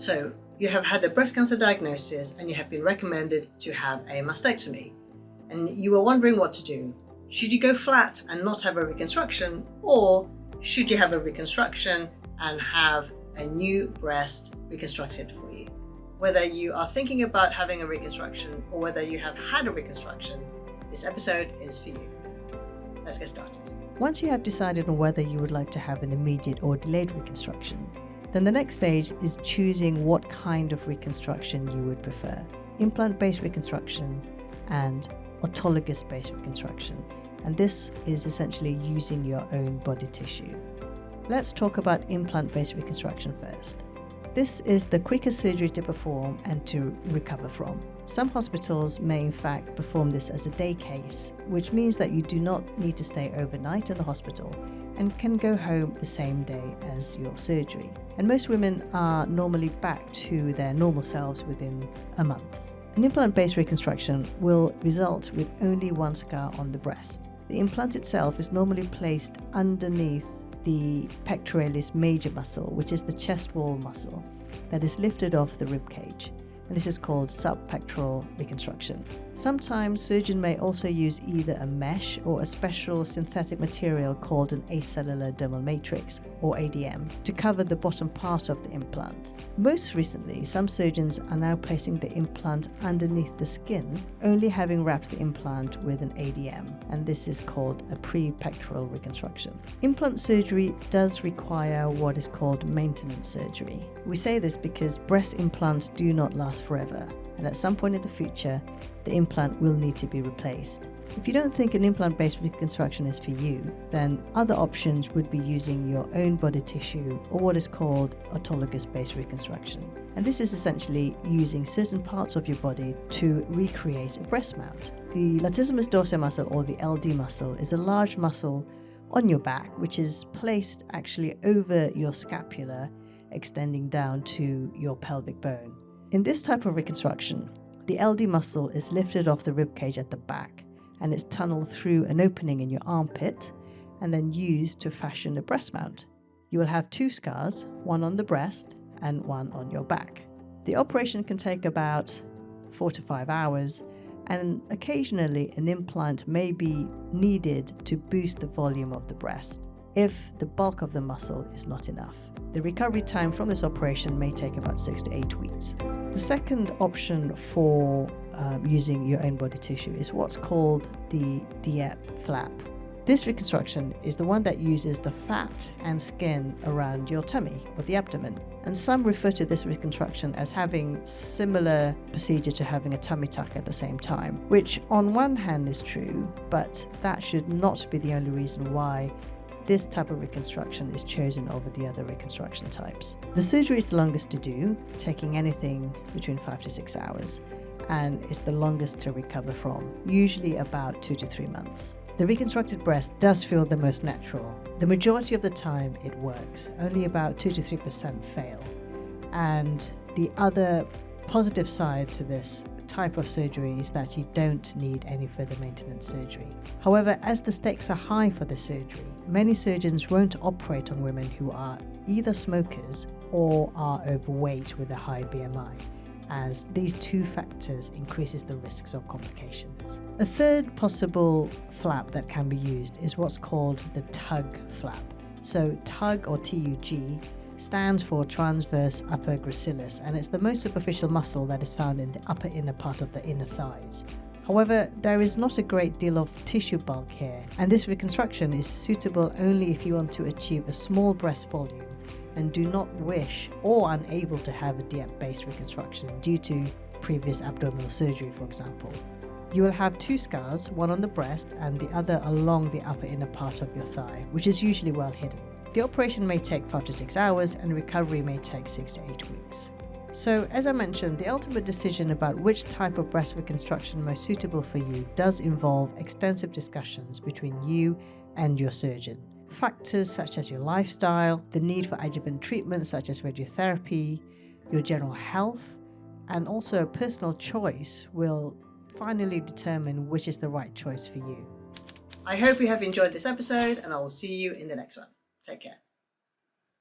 So you have had a breast cancer diagnosis and you have been recommended to have a mastectomy, and you were wondering what to do. Should you go flat and not have a reconstruction, or should you have a reconstruction and have a new breast reconstructed for you? Whether you are thinking about having a reconstruction or whether you have had a reconstruction, this episode is for you. Let's get started. Once you have decided on whether you would like to have an immediate or delayed reconstruction, then the next stage is choosing what kind of reconstruction you would prefer. Implant-based reconstruction and autologous-based reconstruction. And this is essentially using your own body tissue. Let's talk about implant-based reconstruction first. This is the quickest surgery to perform and to recover from. Some hospitals may in fact perform this as a day case, which means that you do not need to stay overnight in the hospital and can go home the same day as your surgery. And most women are normally back to their normal selves within a month. An implant-based reconstruction will result with only one scar on the breast. The implant itself is normally placed underneath the pectoralis major muscle, which is the chest wall muscle that is lifted off the rib cage. And this is called subpectoral reconstruction. Sometimes surgeon may also use either a mesh or a special synthetic material called an acellular dermal matrix, or ADM, to cover the bottom part of the implant. Most recently, some surgeons are now placing the implant underneath the skin, only having wrapped the implant with an ADM, and this is called a pre-pectoral reconstruction. Implant surgery does require what is called maintenance surgery. We say this because breast implants do not last forever, and at some point in the future, the implant will need to be replaced. If you don't think an implant-based reconstruction is for you, then other options would be using your own body tissue or what is called autologous-based reconstruction. And this is essentially using certain parts of your body to recreate a breast mount. The latissimus dorsi muscle, or the LD muscle, is a large muscle on your back which is placed actually over your scapula, extending down to your pelvic bone. In this type of reconstruction, the LD muscle is lifted off the ribcage at the back and it's tunneled through an opening in your armpit and then used to fashion a breast mount. You will have two scars, one on the breast and one on your back. The operation can take about 4 to 5 hours, and occasionally an implant may be needed to boost the volume of the breast if the bulk of the muscle is not enough. The recovery time from this operation may take about 6 to 8 weeks. The second option for using your own body tissue is what's called the DIEP flap. This reconstruction is the one that uses the fat and skin around your tummy or the abdomen. And some refer to this reconstruction as having similar procedure to having a tummy tuck at the same time, which on one hand is true, but that should not be the only reason why this type of reconstruction is chosen over the other reconstruction types. The surgery is the longest to do, taking anything between 5 to 6 hours, and is the longest to recover from, usually about 2 to 3 months. The reconstructed breast does feel the most natural. The majority of the time it works, only about 2 to 3% fail. And the other positive side to this type of surgery is that you don't need any further maintenance surgery. However, as the stakes are high for the surgery, many surgeons won't operate on women who are either smokers or are overweight with a high BMI, as these two factors increases the risks of complications. A third possible flap that can be used is what's called the TUG flap. So TUG, or TUG, stands for transverse upper gracilis, and it's the most superficial muscle that is found in the upper inner part of the inner thighs. However, there is not a great deal of tissue bulk here, and this reconstruction is suitable only if you want to achieve a small breast volume and do not wish or unable to have a DIEP-based reconstruction due to previous abdominal surgery, for example. You will have two scars, one on the breast and the other along the upper inner part of your thigh, which is usually well hidden. The operation may take 5 to 6 hours and recovery may take 6 to 8 weeks. So, as I mentioned, the ultimate decision about which type of breast reconstruction most suitable for you does involve extensive discussions between you and your surgeon. Factors such as your lifestyle, the need for adjuvant treatment such as radiotherapy, your general health, and also personal choice will finally determine which is the right choice for you. I hope you have enjoyed this episode, and I will see you in the next one. Take care.